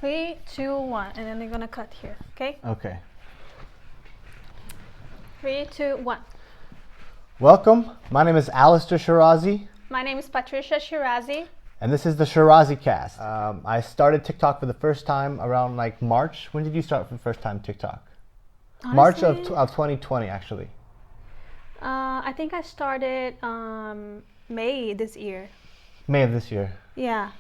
Three, two, one, and then you're gonna cut here. Okay. Okay. 3, 2, 1. Welcome. My name is Alistair Shirazi, My name is Patricia Shirazi. and this is the ShiraziCast. I started TikTok for the first time around like March. When did you start for the first time TikTok? March of Honestly, 2020, actually. I think I started May this year. May of this year. Yeah,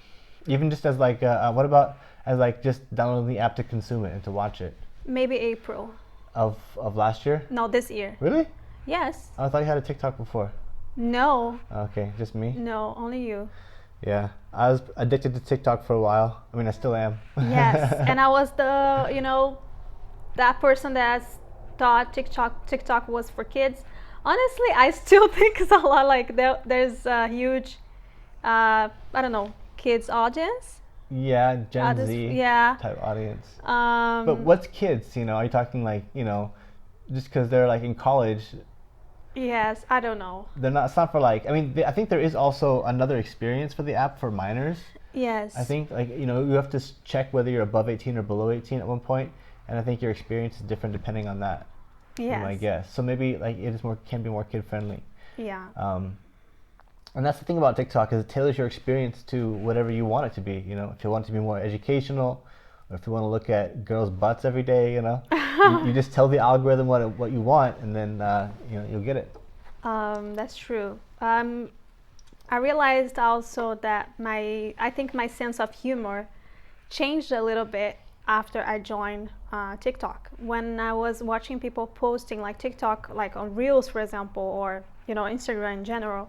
Even just as like, what about as like just downloading the app to consume it and to watch it maybe April. of last year? No, this year. Really? Yes. I thought you had a TikTok before. No. Okay, just me. No, only you. Yeah, I was addicted to TikTok for a while. I mean, I still am. Yes, and I was that person that thought TikTok was for kids. Honestly, I still think it's a lot like there's a huge, I don't know, kids audience. Yeah, Gen Z Yeah. type audience. Um, But what's kids? Are you talking like, just because they're like in college, yes, I don't know. they're not. It's not for like. I mean, I think there is also another experience for the app for minors. Yes. I think like you have to check whether you're above 18 or below 18 at one point, and I think your experience is different depending on that. Yes. I guess so. Maybe like can be more kid friendly. Yeah. And that's the thing about TikTok is it tailors your experience to whatever you want it to be. If you want it to be more educational, or if you want to look at girls' butts every day, you just tell the algorithm what you want, and then you'll get it. That's true. I realized also that I think my sense of humor changed a little bit after I joined TikTok. When I was watching people posting like TikTok, like on Reels, for example, or Instagram in general,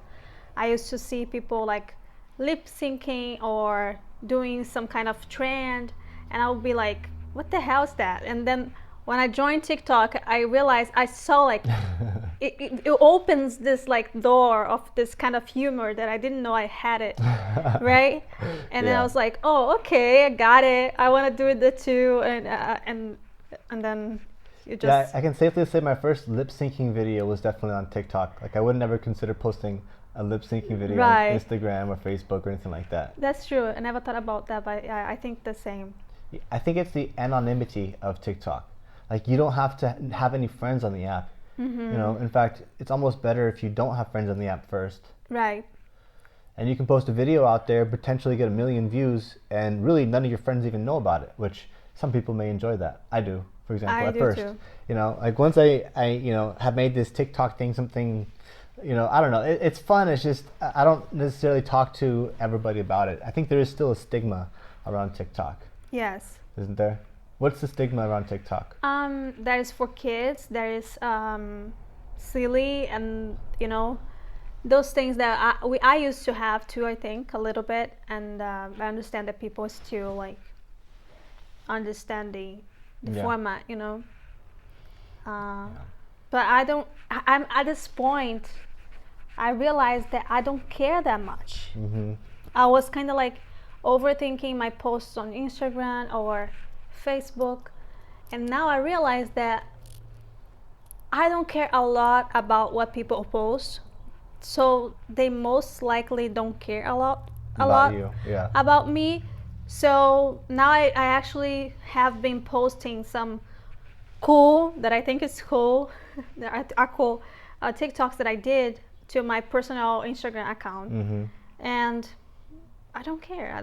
I used to see people like lip syncing or doing some kind of trend, and I would be like, "What the hell is that?" And then when I joined TikTok, I realized I saw like it opens this like door of this kind of humor that I didn't know I had it, right? And then I Yeah. was like, "Oh, okay, I got it. I want to do it too." And then you just Yeah, I can safely say my first lip syncing video was definitely on TikTok. Like I would never consider posting a lip syncing video Right. on Instagram or Facebook or anything like that. That's true. I never thought about that, but I think the same. I think it's the anonymity of TikTok. Like you don't have to have any friends on the app. Mm-hmm. In fact, it's almost better if you don't have friends on the app first. Right. And you can post a video out there, potentially get 1 million views, and really none of your friends even know about it, which some people may enjoy that. I do, for example, I at do first. too. Like once I have made this TikTok thing something, I don't know. It's fun. It's just I don't necessarily talk to everybody about it. I think there is still a stigma around TikTok, Yes. isn't there? What's the stigma around TikTok? That is for kids. There is silly and those things that I used to have too. I think a little bit, and I understand that people still like understanding the Yeah. format. But I don't. I'm at this point. I realized that I don't care that much. Mm-hmm. I was kind of like overthinking my posts on Instagram or Facebook, and now I realize that I don't care a lot about what people post, so they most likely don't care a lot About you, yeah. about me. So now I actually have been posting some cool that I think is cool that are cool TikToks that I did to my personal Instagram account, Mm-hmm. and I don't care.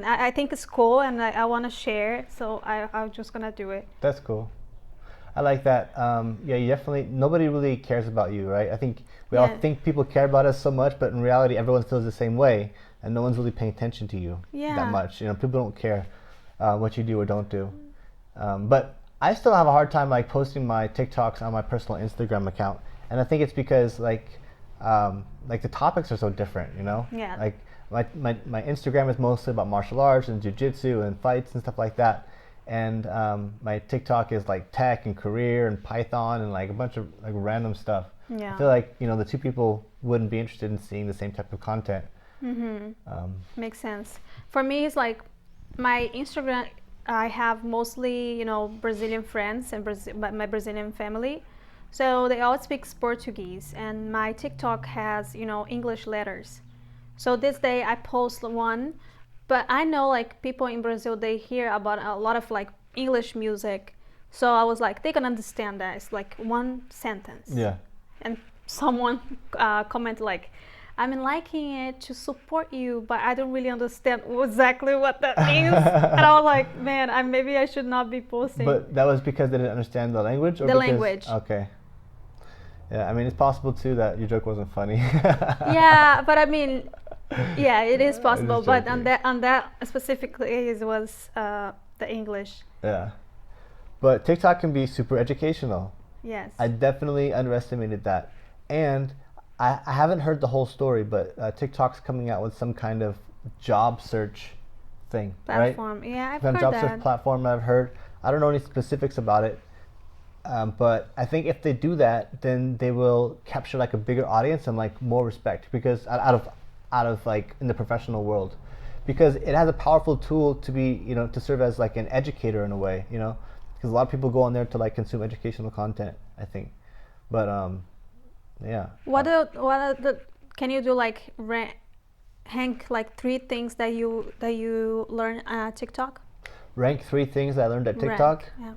I think it's cool, and I want to share it, so I'm just gonna do it. That's cool. I like that. Yeah, you definitely. Nobody really cares about you, right? I think we all Yeah. think people care about us so much, but in reality, everyone feels the same way, and no one's really paying attention to you Yeah. that much. People don't care what you do or don't do. But I still have a hard time like posting my TikToks on my personal Instagram account, and I think it's because like the topics are so different. Yeah. Like my Instagram is mostly about martial arts and jiu-jitsu and fights and stuff like that. And my TikTok is like tech and career and Python and like a bunch of like random stuff. Yeah. I feel like the two people wouldn't be interested in seeing the same type of content. Makes sense. For me, it's like my Instagram. I have mostly Brazilian friends and my Brazilian family, so they all speak Portuguese, and my TikTok has English letters. So this day I post one But I know like people in Brazil, they hear about a lot of like English music. So I was like, they can understand that. It's like one sentence. Yeah. And someone commented like, I'm liking it to support you, but I don't really understand exactly what that means. And I was like, man, maybe I should not be posting. But that was because they didn't understand the language? Or the because, language. Okay. Yeah, I mean, it's possible too that your joke wasn't funny. Yeah, but I mean, yeah, it is possible. But joking. on that specifically, it was the English. Yeah. But TikTok can be super educational. Yes. I definitely underestimated that. And I haven't heard the whole story, but TikTok's coming out with some kind of job search thing, Platform. right? Yeah, I've Some heard job that. search platform that I've heard. I don't know any specifics about it. But I think if they do that, then they will capture like a bigger audience and like more respect, because out of like in the professional world, because it has a powerful tool to be, to serve as like an educator in a way, because a lot of people go on there to like consume educational content, I think. But yeah. Can you do like rank like 3 things that you learn at TikTok? Rank 3 things that I learned at TikTok. Yeah.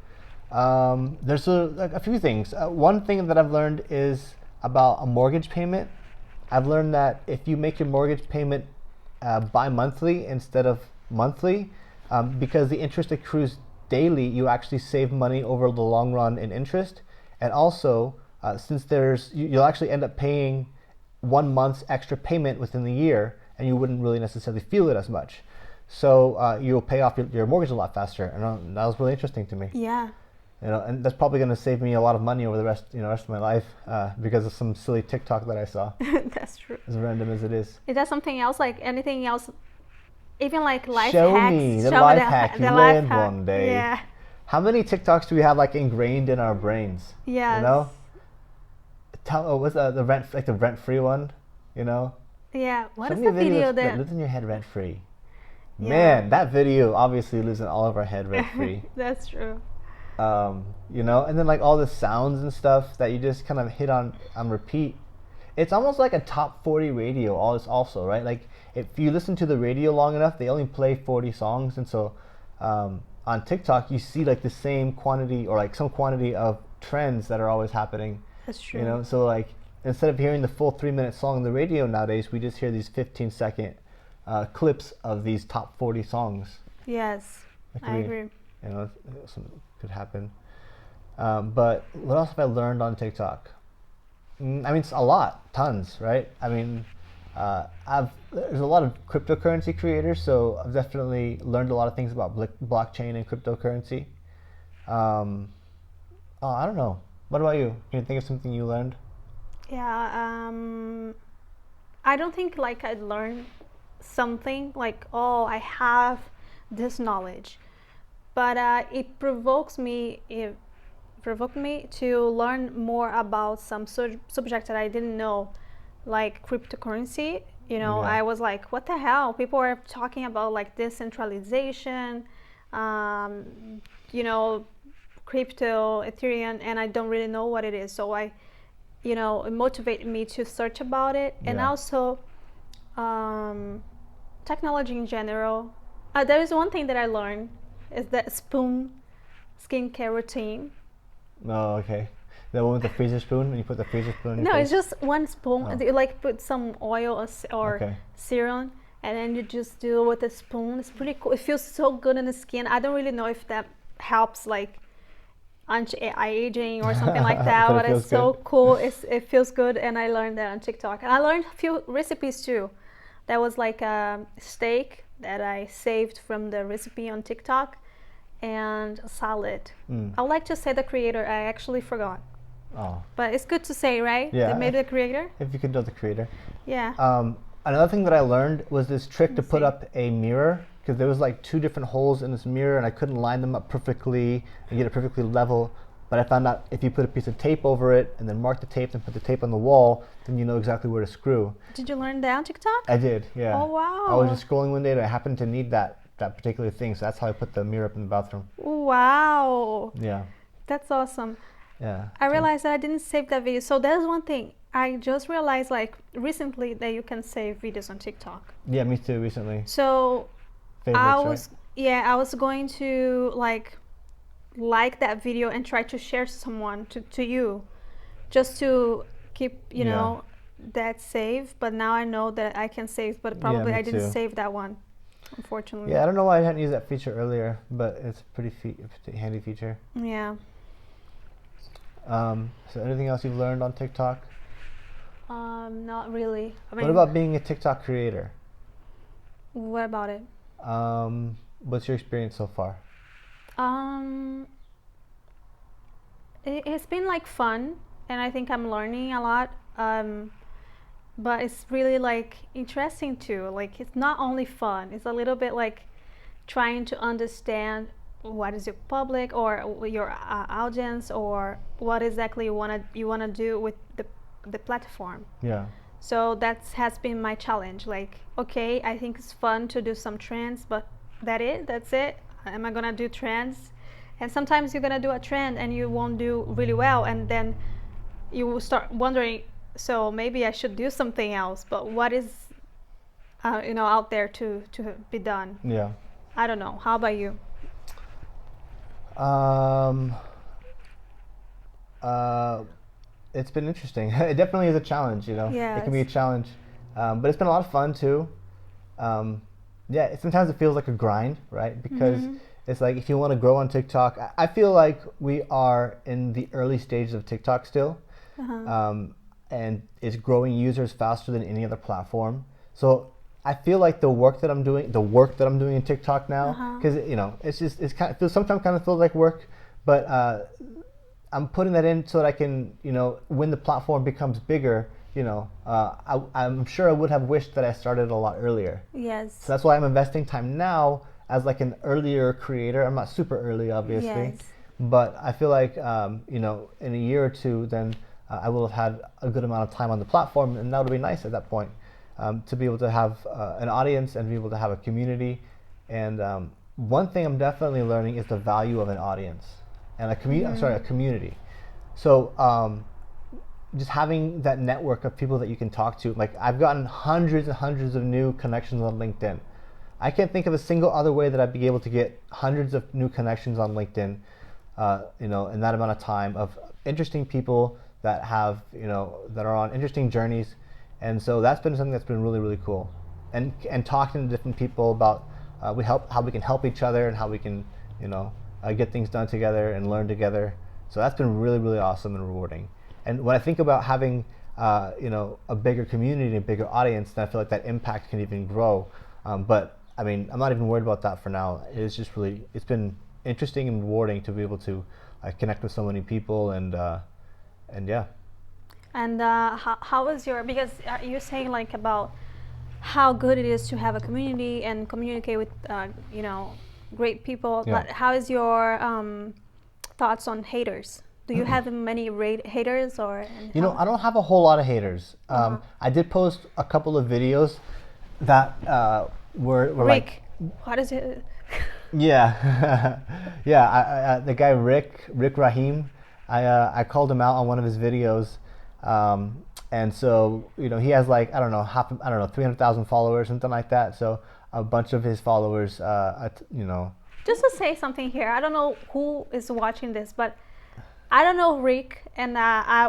There's a few things. One thing that I've learned is about a mortgage payment. I've learned that if you make your mortgage payment bi-monthly instead of monthly, because the interest accrues daily, you actually save money over the long run in interest. And also, since you'll actually end up paying 1 month's extra payment within the year, and you wouldn't really necessarily feel it as much. So you'll pay off your mortgage a lot faster, and that was really interesting to me. Yeah. And that's probably going to save me a lot of money over the rest of my life, because of some silly TikTok that I saw. That's true. As random as it is. Is that something else, like anything else, even like life Show hacks? me the life hack you learned one day. Yeah. How many TikToks do we have like ingrained in our brains? Yes. What's the rent-free one? Yeah. What Show is me the a video video that that lives in your head rent-free. Yeah. Man, that video obviously lives in all of our head rent-free. That's true. And then like all the sounds and stuff that you just kind of hit on repeat. It's almost like a top 40 radio also, right? Like if you listen to the radio long enough, they only play 40 songs, and so on TikTok you see like the same quantity or like some quantity of trends that are always happening. That's true. So like instead of hearing the full 3-minute song on the radio nowadays, we just hear these 15-second clips of these top 40 songs. Yes, I agree. Something could happen. But what else have I learned on TikTok? I mean, it's a lot, tons, right? I mean, there's a lot of cryptocurrency creators, so I've definitely learned a lot of things about blockchain and cryptocurrency. I don't know. What about you? Can you think of something you learned? Yeah, I don't think like I learned something like, oh, I have this knowledge, but it provoked me to learn more about some subject that I didn't know, like cryptocurrency. Yeah. I was like, what the hell? People are talking about like decentralization, crypto, Ethereum, and I don't really know what it is. So it motivated me to search about it. Yeah. And also technology in general. There is one thing that I learned, is that spoon skincare routine. Oh, okay. The one with the freezer spoon, when you put the freezer spoon in your No, face? it's just one spoon. Oh. You like put some oil or Okay. serum, and then you just do it with a spoon. It's pretty cool. It feels so good on the skin. I don't really know if that helps like anti-aging or something like that, but it's so cool. It feels good, and I learned that on TikTok. And I learned a few recipes too. That was like a steak that I saved from the recipe on TikTok, and a salad. I would like to say the creator. I actually forgot. Oh. But it's good to say, right? Yeah. They made the creator. If you could know the creator. Yeah. Another thing that I learned was this trick to put up a mirror, because there was like 2 different holes in this mirror, and I couldn't line them up perfectly and get it perfectly level. But I found out if you put a piece of tape over it and then mark the tape and put the tape on the wall, then you know exactly where to screw. Did you learn that on TikTok? I did, yeah. Oh, wow. I was just scrolling one day and I happened to need that particular thing, so that's how I put the mirror up in the bathroom. Wow. Yeah. That's awesome. Yeah. I realized that I didn't save that video. So there's one thing. I just realized like recently that you can save videos on TikTok. Yeah, me too, recently. So favorites, right? I was going to like that video and try to share someone to you, just to keep Yeah. that save. But now I know that I can save, but Yeah, probably me I didn't too. save that one, unfortunately. Yeah, I don't know why I hadn't used that feature earlier, but it's a pretty handy feature. Yeah. So anything else you've learned on TikTok? Not really. I What mean, about being a TikTok creator? what about it? What's your experience so far? Um, it's been like fun, and I think I'm learning a lot. But it's really like interesting too. Like it's not only fun; it's a little bit like trying to understand what is your public or your audience, or what exactly you wanna do with the platform. Yeah. So that has been my challenge. Like, okay, I think it's fun to do some trends, but that's it. Am I gonna do trends? And sometimes you're gonna do a trend and you won't do really well, and then you will start wondering, so maybe I should do something else. But what is out there to be done? Yeah. I don't know. How about you? Um, it's been interesting. It definitely is a challenge, It can be a Yes. challenge, but it's been a lot of fun too. Yeah, sometimes it feels like a grind, right? Because it's like if you want to grow on TikTok, I feel like we are in the early stages of TikTok still, and it's growing users faster than any other platform. So I feel like the work that I'm doing in TikTok now, because it feels sometimes kind of feels like work, but I'm putting that in so that I can, when the platform becomes bigger, I'm sure I would have wished that I started a lot earlier. Yes. So that's why I'm investing time now as like an earlier creator. I'm not super early, obviously, Yes. but I feel like, in a year or two, then I will have had a good amount of time on the platform, and that would be nice at that point, to be able to have an audience and be able to have a community. And one thing I'm definitely learning is the value of an audience and a community. So just having that network of people that you can talk to. Like I've gotten hundreds and hundreds of new connections on LinkedIn. I can't think of a single other way that I'd be able to get hundreds of new connections on LinkedIn, in that amount of time, of interesting people that have, that are on interesting journeys. And so that's been something that's been really, really cool. And talking to different people about how we can help each other and how we can, get things done together and learn together. So that's been really, really awesome and rewarding. And when I think about having, a bigger community, a bigger audience, then I feel like that impact can even grow. But I mean, I'm not even worried about that for now. It's been interesting and rewarding to be able to connect with so many people, and yeah. And how is your, because you're saying like about how good it is to have a community and communicate with great people, Yeah. but how is your thoughts on haters? Do you have many haters, or I don't have a whole lot of haters. I did post a couple of videos that were Rick, what is it? Yeah, yeah. The guy Rick Rahim, I called him out on one of his videos, and so he has like I don't know 300,000 followers, something like that. So a bunch of his followers, Just to say something here, I don't know who is watching this, but I don't know Rick, and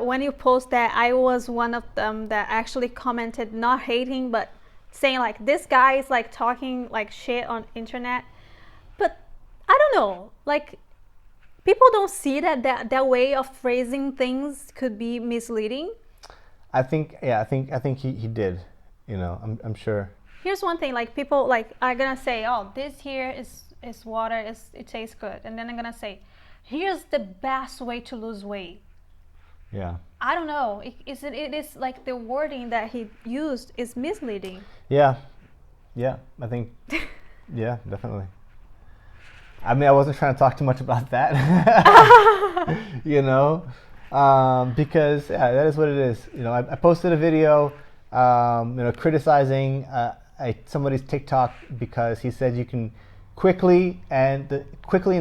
when you post that, I was one of them that actually commented, not hating, but saying like this guy is like talking like shit on internet. But I don't know, like people don't see that way of phrasing things could be misleading. I think he did. I'm sure. Here's one thing, like people like are gonna say, oh, this here is water, it tastes good, and then I'm gonna say, here's the best way to lose weight. Yeah. I don't know. It is like the wording that he used is misleading. Yeah. I think. Yeah, definitely. I mean, I wasn't trying to talk too much about that, because that is what it is. I posted a video, criticizing somebody's TikTok because he said you can quickly and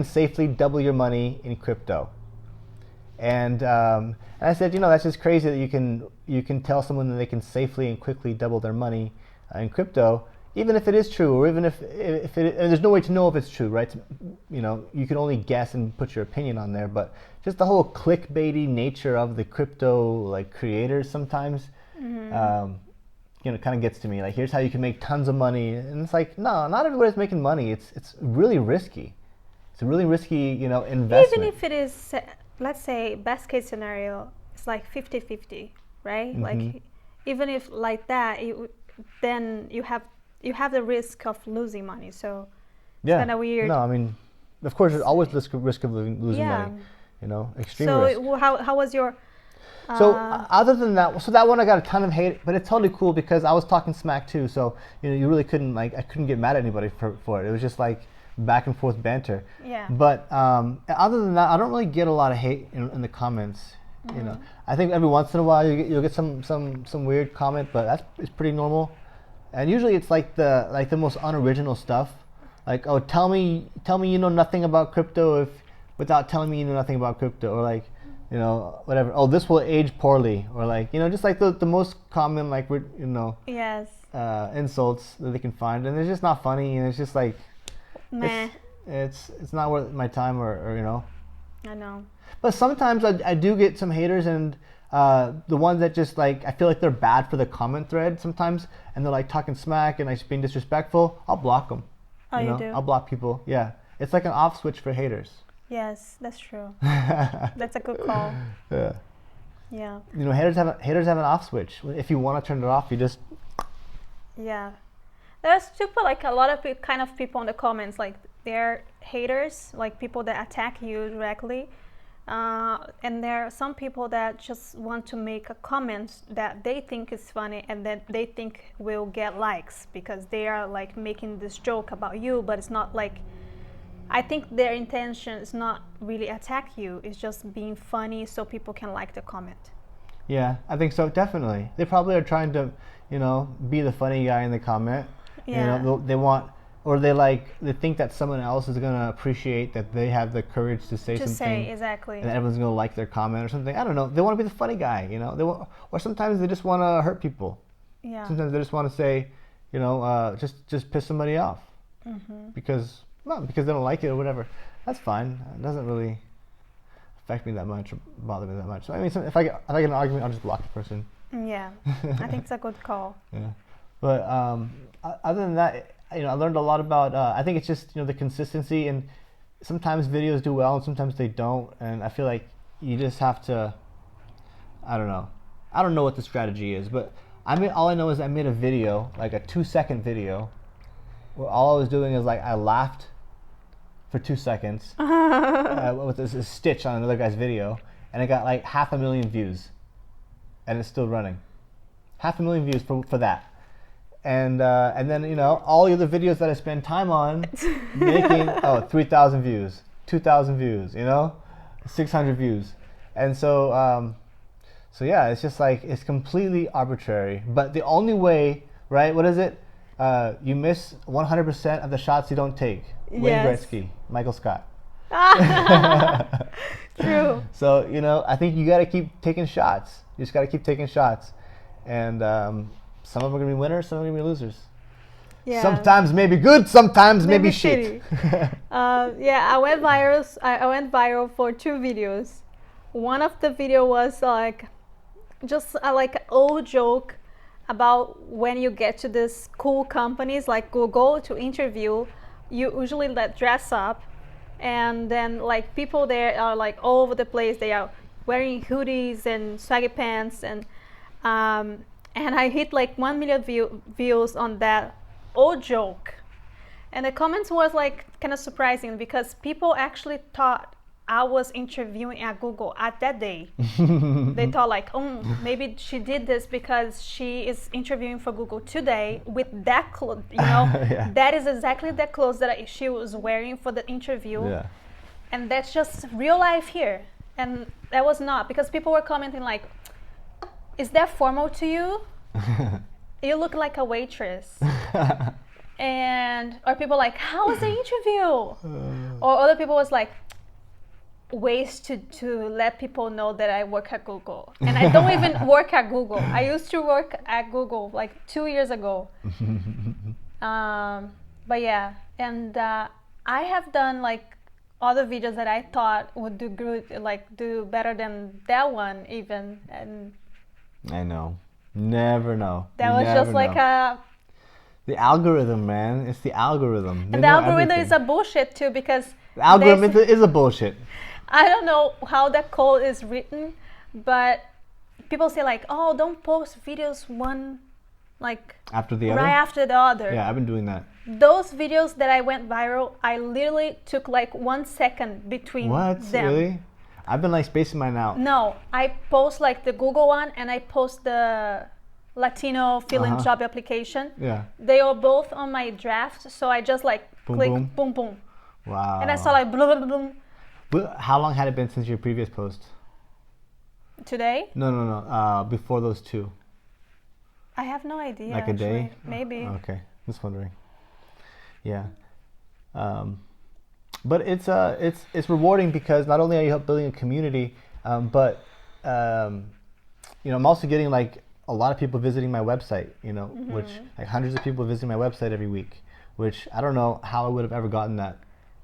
safely double your money in crypto. And I said, that's just crazy that you can tell someone that they can safely and quickly double their money in crypto even if it is true, or even if it, and there's no way to know if it's true, right? You know, you can only guess and put your opinion on there, but just the whole clickbaity nature of the crypto like creators sometimes, you know, kind of gets to me. Like, here's how you can make tons of money, and it's like, no, not everybody's making money. It's really risky. It's a really risky, you know, investment. Even if it is, let's say, best case scenario, it's like 50-50, right? Like, even if like that, then you have the risk of losing money. So it's kind of weird. No, I mean, of course, there's always risk of losing money. You know, extreme risk. So how was your? So other than that, so that one I got a ton of hate, but it's totally cool because I was talking smack too. So you know, you really couldn't I couldn't get mad at anybody for it. It was just like back and forth banter. Yeah. But other than that, I don't really get a lot of hate in the comments. You know, I think every once in a while you'll get some weird comment, but it's pretty normal. And usually it's like the most unoriginal stuff, like, oh, tell me you know nothing about crypto without telling me you know nothing about crypto, or like, you know, whatever. Oh, this will age poorly, or like, you know, just like the most common, like, you know, insults that they can find, and it's just not funny, and it's just like, meh. It's not worth my time, or you know. I know. But sometimes I do get some haters, and the ones that just like, I feel like they're bad for the comment thread sometimes, and they're like talking smack and like being disrespectful. I'll block them. Oh, you do? I'll block people. Yeah, it's like an off switch for haters. Yes, that's true. That's a good call. Yeah. Yeah. You know, haters have an off switch. If you want to turn it off, you just. Yeah. There's super like a lot of kind of people in the comments, like they're haters, like people that attack you directly. And there are some people that just want to make a comment that they think is funny and that they think will get likes because they are like making this joke about you, but it's not like, I think their intention is not really attack you, it's just being funny so people can like the comment. Yeah, I think so, definitely. They probably are trying to, you know, be the funny guy in the comment. Yeah. You know, they want, or they think that someone else is going to appreciate that they have the courage to say something. Exactly. And everyone's going to like their comment or something. I don't know. They want to be the funny guy, you know. Or sometimes they just want to hurt people. Yeah. Sometimes they just want to say, you know, just piss somebody off. Because they don't like it or whatever. That's fine. It doesn't really affect me that much or bother me that much. So, I mean, if I get an argument, I'll just block the person. Yeah. I think it's a good call. Yeah. But other than that, you know, I learned a lot about, I think it's just, you know, the consistency, and sometimes videos do well and sometimes they don't, and I feel like you just have to, I don't know what the strategy is, but all I know is I made a video, like a 2-second video, where all I was doing is like, I laughed for 2 seconds with a stitch on another guy's video, and it got like 500,000 views, and it's still running. 500,000 views for that. And then, you know, all the other videos that I spend time on making, 3,000 views, 2,000 views, you know, 600 views. And so yeah, it's just like, it's completely arbitrary. But the only way, right, what is it? You miss 100% of the shots you don't take. Wayne Gretzky, Michael Scott. True. So, you know, I think you got to keep taking shots. You just got to keep taking shots. And some of them are going to be winners, some of them are going to be losers. Yeah. Sometimes maybe good, sometimes maybe shit. Yeah, I went viral for 2 videos. One of the video was like just like an old joke about when you get to these cool companies like Google to interview, you usually dress up, and then like people there are like all over the place. They are wearing hoodies and swaggy pants, and I hit like 1 million views on that old joke. And the comments was like kind of surprising because people actually thought I was interviewing at Google at that day. They thought like, oh, maybe she did this because she is interviewing for Google today with that clothes, you know. Yeah. That is exactly the clothes that she was wearing for the interview. Yeah. And that's just real life here. And that was not, because people were commenting like, is that formal to you? You look like a waitress. Or people like, how was the interview? Or other people was like, ways to let people know that I work at Google. And I don't even work at Google. I used to work at Google like 2 years ago. But yeah, and I have done like other videos that I thought would do good, like do better than that one even, and I know. Never know. that You was never just like know. a. The algorithm, man. It's the algorithm. They And the know algorithm everything. is a bullshit too because The algorithm they is a bullshit. I don't know how that code is written, but people say like, oh, don't post videos one like After the other? right after the other. Yeah, I've been doing that. Those videos that I went viral, I literally took like 1 second between What? them. Really? I've been like spacing mine out. No, I post like the Google one and I post the Latino fill-in job application. Yeah. They are both on my draft, so I just like Boom, click boom. boom boom. Wow. And I saw like blah blah blah. But how long had it been since your previous post? Today? No. Before those two. I have no idea. Like a day? Actually. Maybe. Okay, just wondering. Yeah. But it's rewarding because not only are you building a community, but I'm also getting like a lot of people visiting my website. Which like hundreds of people visiting my website every week. Which I don't know how I would have ever gotten that.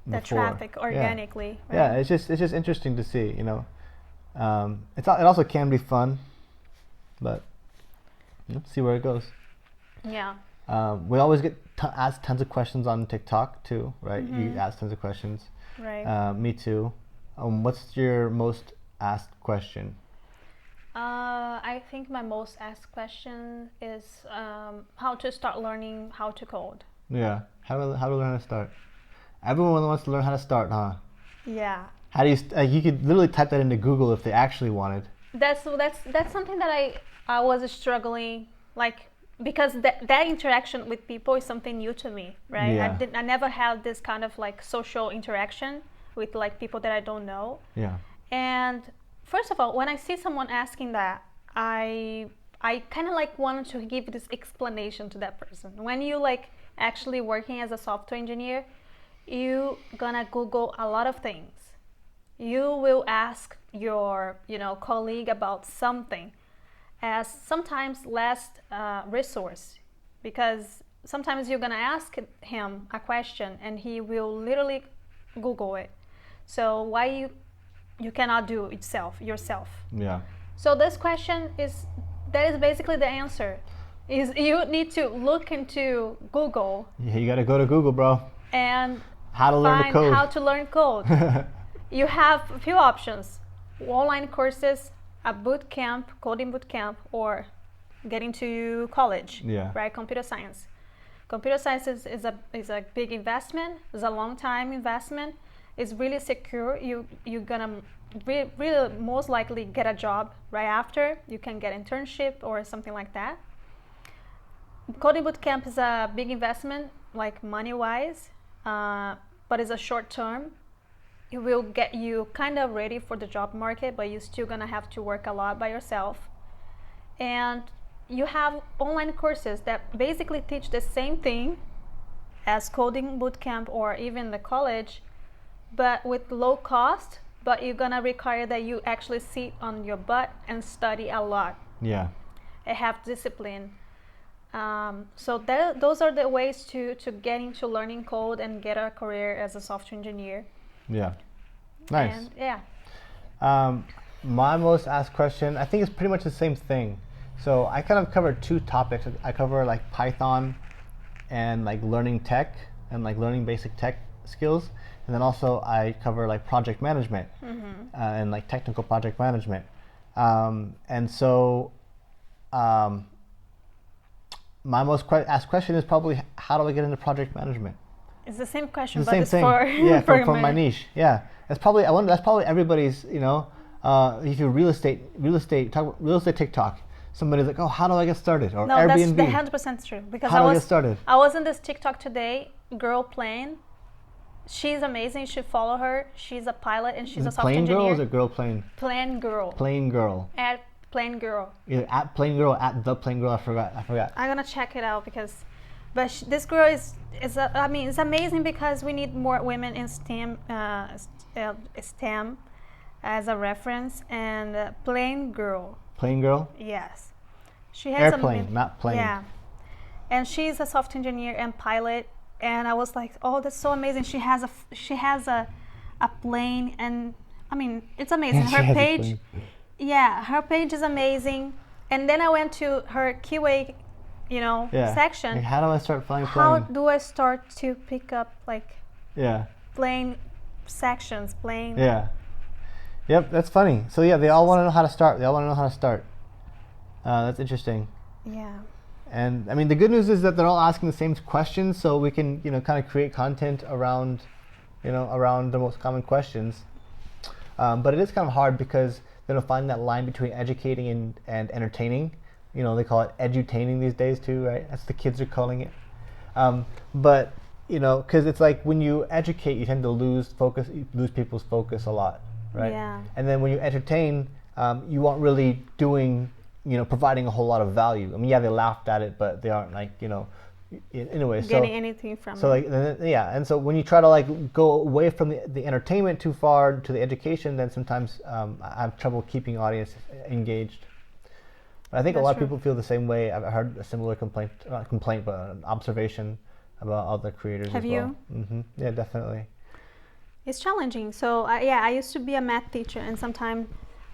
The before. traffic organically. Yeah. Right? Yeah, it's just interesting to see. It also can be fun, but see where it goes. Yeah. We always get asked tons of questions on TikTok too, right? Mm-hmm. You ask tons of questions. Right. Me too. What's your most asked question? I think my most asked question is how to start learning how to code. Yeah. How to learn how to start? Everyone wants to learn how to start, huh? Yeah. How do you? You could literally type that into Google if they actually wanted. That's something that I was struggling like because that interaction with people is something new to me, right? Yeah. I never had this kind of like social interaction with like people that I don't know. Yeah. And first of all, when I see someone asking that, I kind of like wanted to give this explanation to that person. When you like actually working as a software engineer, you gonna Google a lot of things. You will ask your colleague about something as sometimes last resource, because sometimes you're gonna ask him a question and he will literally Google it. So why you cannot do it yourself? Yeah. So this question is basically the answer. Is you need to look into Google. Yeah, you gotta go to Google, bro. And how to learn to code. How to learn code. You have a few options: online courses, a boot camp, coding boot camp, or getting to college. Yeah. Right, computer science. Computer science is a big investment. It's a long time investment. It's really secure. You're gonna really most likely get a job right after. You can get internship or something like that. Coding bootcamp is a big investment, like money-wise, but it's a short term. It will get you kind of ready for the job market, but you're still gonna have to work a lot by yourself. And you have online courses that basically teach the same thing as coding bootcamp or even the college, but with low cost, but you're gonna require that you actually sit on your butt and study a lot. Yeah. And have discipline. So those are the ways to get into learning code and get a career as a software engineer. Yeah. Nice. And, yeah. My most asked question, I think it's pretty much the same thing. So I kind of cover two topics. I cover like Python and like learning tech and like learning basic tech skills. And then also I cover like project management and like technical project management. And so my most asked question is probably how do I get into project management? It's the same question, it's the but same it's thing. for yeah, for my niche. Yeah, that's probably that's probably everybody's. If you real estate TikTok, somebody's like, oh, how do I get started? Or no, Airbnb. that's 100% true. Because how do I get started? I was in this TikTok today, girl plane. She's amazing. You should follow her. She's a pilot and she's a software engineer. Plane girl or is it girl plane? Plane girl. Plane girl. At plane girl. Either at plane girl or at the plane girl. I forgot. I'm gonna check it out because, but this girl is it's amazing because we need more women in STEM as a reference, and plane girl. Plane girl. Yes, she has airplane, not plane. Yeah, and she's a software engineer and pilot. And I was like, oh, that's so amazing. She has a plane, and I mean, it's amazing. Her page, yeah, her page is amazing. And then I went to her QA, section. Like, how do I start flying How plane? do I start to pick up like Yeah. plane sections, plane? Yeah. Yep, that's funny. So yeah, they all want to know how to start. That's interesting. Yeah. And I mean, the good news is that they're all asking the same questions, so we can, kind of create content around the most common questions. But it is kind of hard because they don't find that line between educating and entertaining. They call it edutaining these days too, right? That's what the kids are calling it. But because it's like when you educate, you tend to lose people's focus a lot, right? Yeah. And then when you entertain, you aren't really doing, providing a whole lot of value. I mean, yeah, they laughed at it, but they aren't like, in a way. Getting anything from so it. like, yeah, and so when you try to like go away from the entertainment too far to the education, then sometimes I have trouble keeping audience engaged. But I think a lot of people feel the same way. I've heard a similar not complaint, but an observation about other creators Have as well. you? Mm-hmm. Yeah, definitely. It's challenging. So I used to be a math teacher, and sometimes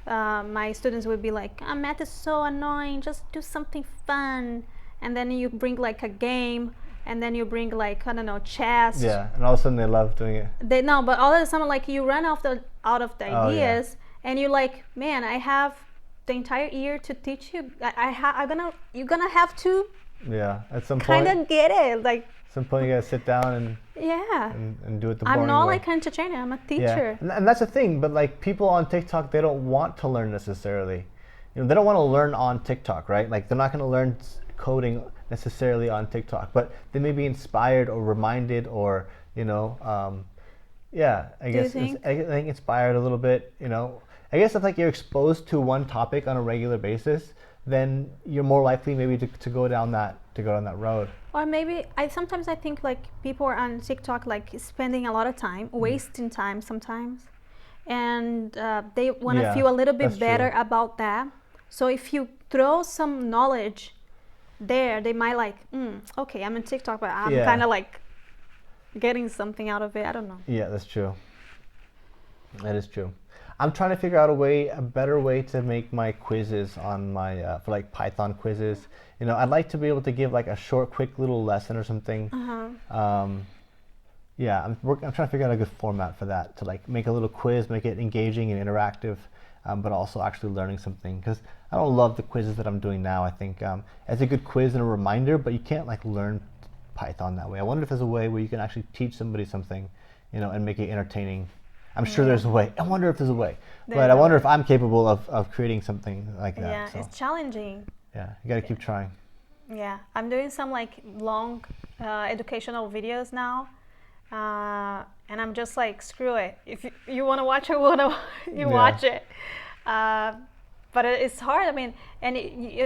my students would be like, math is so annoying, just do something fun. And then you bring like a game, and then you bring like, I don't know, chess. Yeah, and all of a sudden they love doing it. But all of a sudden, like, you run out of the ideas, and you're like, man, I have the entire year to teach you. You're gonna have to. Yeah, at some point. Kind of get it, like. At some point you gotta sit down and. Yeah. And do it the boring way. I'm not like an entertainer. I'm a teacher. Yeah. And that's the thing. But like people on TikTok, they don't want to learn necessarily. They don't want to learn on TikTok, right? Like they're not going to learn coding necessarily on TikTok, but they may be inspired or reminded or I think inspired a little bit. I guess if like you're exposed to one topic on a regular basis, then you're more likely maybe to go down that road. Or maybe sometimes I think like people are on TikTok like spending a lot of time, wasting time sometimes, and they want to feel a little bit better about that. So if you throw some knowledge there, they might like, okay, I'm on TikTok, but I'm kind of like getting something out of it. I don't know. Yeah, that's true. That is true. I'm trying to figure out a better way to make my quizzes on my for like Python quizzes. I'd like to be able to give like a short, quick little lesson or something. I'm trying to figure out a good format for that, to like make a little quiz, make it engaging and interactive, but also actually learning something. Because I don't love the quizzes that I'm doing now. I think it's a good quiz and a reminder, but you can't like learn Python that way. I wonder if there's a way where you can actually teach somebody something, and make it entertaining. I'm sure there's a way. I wonder if there's a way. But I wonder if I'm capable of creating something like that. Yeah, so. It's challenging. Yeah, you got to keep trying. Yeah, I'm doing some like long educational videos now. And I'm just like, screw it. If you want to watch it, watch it. But it's hard. I mean, and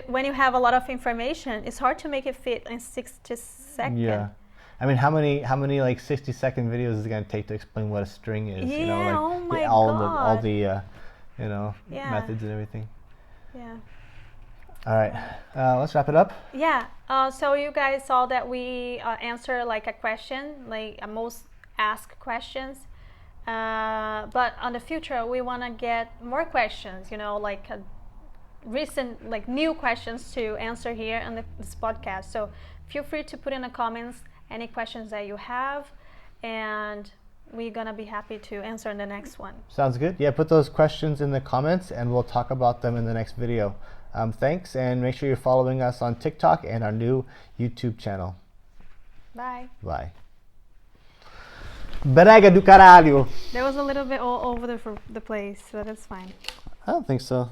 when you have a lot of information, it's hard to make it fit in 60 seconds. Yeah. I mean, how many like 60-second videos is it gonna take to explain what a string is? Yeah. Oh my God. all the methods and everything. Yeah. All right. Let's wrap it up. Yeah. So you guys saw that we answer like a question, like a most asked questions. But on the future, we want to get more questions. Like recent, like new questions to answer here on this podcast. So feel free to put in the comments any questions that you have, and we're gonna be happy to answer in the next one. Sounds good. Yeah, put those questions in the comments and we'll talk about them in the next video. Thanks, and make sure you're following us on TikTok and our new YouTube channel. Bye. Bye. Brega do caralho. There was a little bit all over the place, so that's fine. I don't think so.